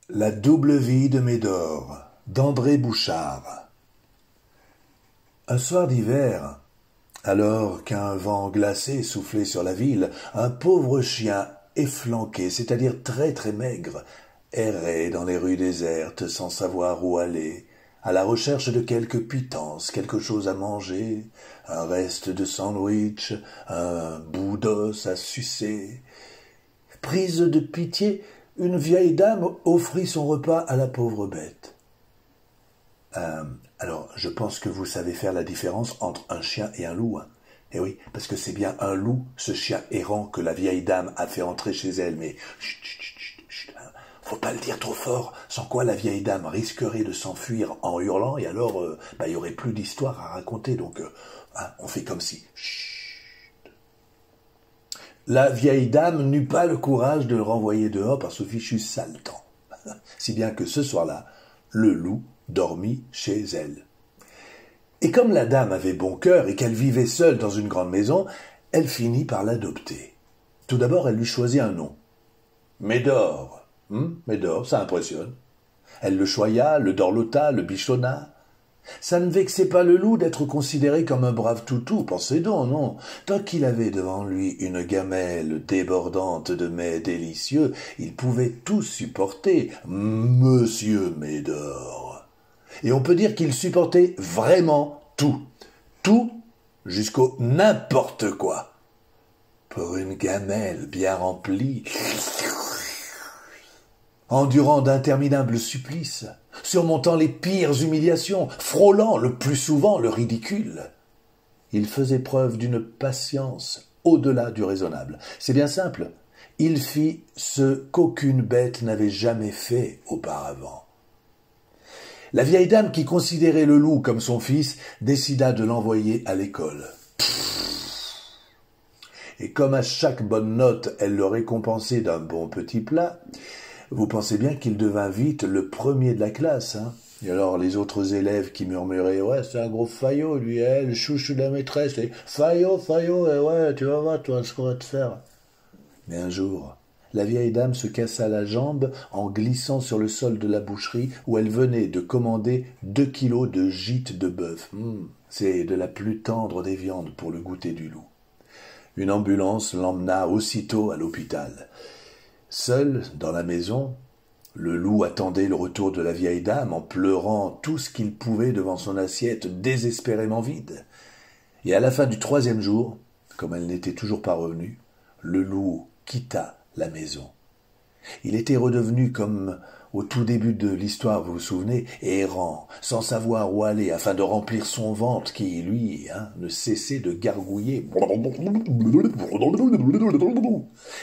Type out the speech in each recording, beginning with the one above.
La double vie de Médor, d'André Bouchard. Un soir d'hiver, alors qu'un vent glacé soufflait sur la ville, un pauvre chien efflanqué, c'est-à-dire très très maigre, errait dans les rues désertes sans savoir où aller, à la recherche de quelque pitance, quelque chose à manger, un reste de sandwich, un bout d'os à sucer. Prise de pitié, une vieille dame offrit son repas à la pauvre bête. Alors, je pense que vous savez faire la différence entre un chien et un loup. Hein. Eh oui, parce que c'est bien un loup, ce chien errant que la vieille dame a fait entrer chez elle. Mais chut, chut, chut, chut, faut pas le dire trop fort, sans quoi la vieille dame risquerait de s'enfuir en hurlant, et alors il y aurait plus d'histoire à raconter. Donc, on fait comme si. Chut. La vieille dame n'eut pas le courage de le renvoyer dehors par ce fichu sale temps. Si bien que ce soir-là, le loup dormit chez elle. Et comme la dame avait bon cœur et qu'elle vivait seule dans une grande maison, elle finit par l'adopter. Tout d'abord, elle lui choisit un nom. Médor. Médor, ça impressionne. Elle le choya, le dorlota, le bichonna. Ça ne vexait pas le loup d'être considéré comme un brave toutou, pensez donc, non. Tant qu'il avait devant lui une gamelle débordante de mets délicieux, il pouvait tout supporter, Monsieur Médor. Et on peut dire qu'il supportait vraiment tout. Tout jusqu'au n'importe quoi. Pour une gamelle bien remplie, endurant d'interminables supplices, surmontant les pires humiliations, frôlant le plus souvent le ridicule. Il faisait preuve d'une patience au-delà du raisonnable. C'est bien simple, il fit ce qu'aucune bête n'avait jamais fait auparavant. La vieille dame qui considérait le loup comme son fils décida de l'envoyer à l'école. Et comme à chaque bonne note elle le récompensait d'un bon petit plat, vous pensez bien qu'il devint vite le premier de la classe, hein. Et alors les autres élèves qui murmuraient « Ouais, c'est un gros faillot, lui, le chouchou de la maîtresse. Et faillot, ouais, tu vas voir, toi, ce qu'on va te faire. » Mais un jour, la vieille dame se cassa la jambe en glissant sur le sol de la boucherie où elle venait de commander 2 kilos de gîte de bœuf. C'est de la plus tendre des viandes pour le goûter du loup. Une ambulance l'emmena aussitôt à l'hôpital. Seul, dans la maison, le loup attendait le retour de la vieille dame en pleurant tout ce qu'il pouvait devant son assiette désespérément vide. Et à la fin du 3e jour, comme elle n'était toujours pas revenue, le loup quitta la maison. Il était redevenu comme au tout début de l'histoire, vous vous souvenez, errant, sans savoir où aller, afin de remplir son ventre qui, lui, ne cessait de gargouiller.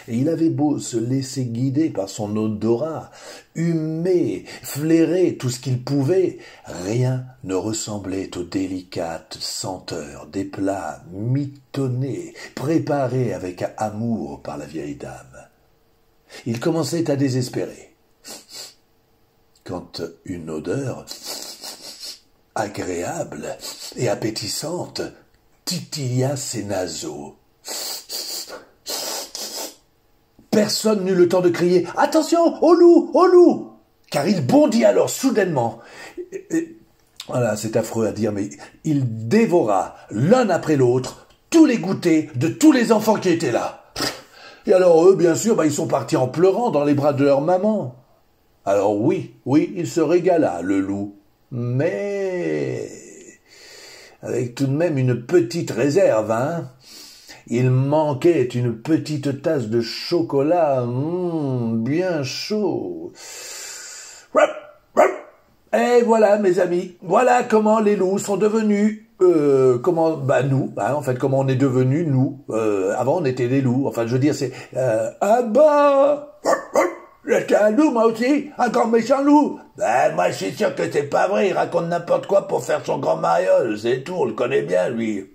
Et il avait beau se laisser guider par son odorat, humer, flairer tout ce qu'il pouvait, rien ne ressemblait aux délicates senteurs des plats mitonnés, préparés avec amour par la vieille dame. Il commençait à désespérer, quand une odeur agréable et appétissante titilla ses naseaux. Personne n'eut le temps de crier « Attention, au loup, au loup !» car il bondit alors soudainement. Voilà, c'est affreux à dire, mais il dévora l'un après l'autre tous les goûters de tous les enfants qui étaient là. Et alors eux, bien sûr, ils sont partis en pleurant dans les bras de leur maman. Alors oui, il se régala, le loup, mais avec tout de même une petite réserve, hein. Il manquait une petite tasse de chocolat, bien chaud. Et voilà, mes amis, voilà comment les loups sont devenus, nous, comment on est devenus, nous. Avant, on était des loups, enfin, je veux dire, c'est, j'étais un loup, moi aussi, un grand méchant loup. Moi, je suis sûr que c'est pas vrai, il raconte n'importe quoi pour faire son grand mariole, c'est tout, on le connaît bien, lui.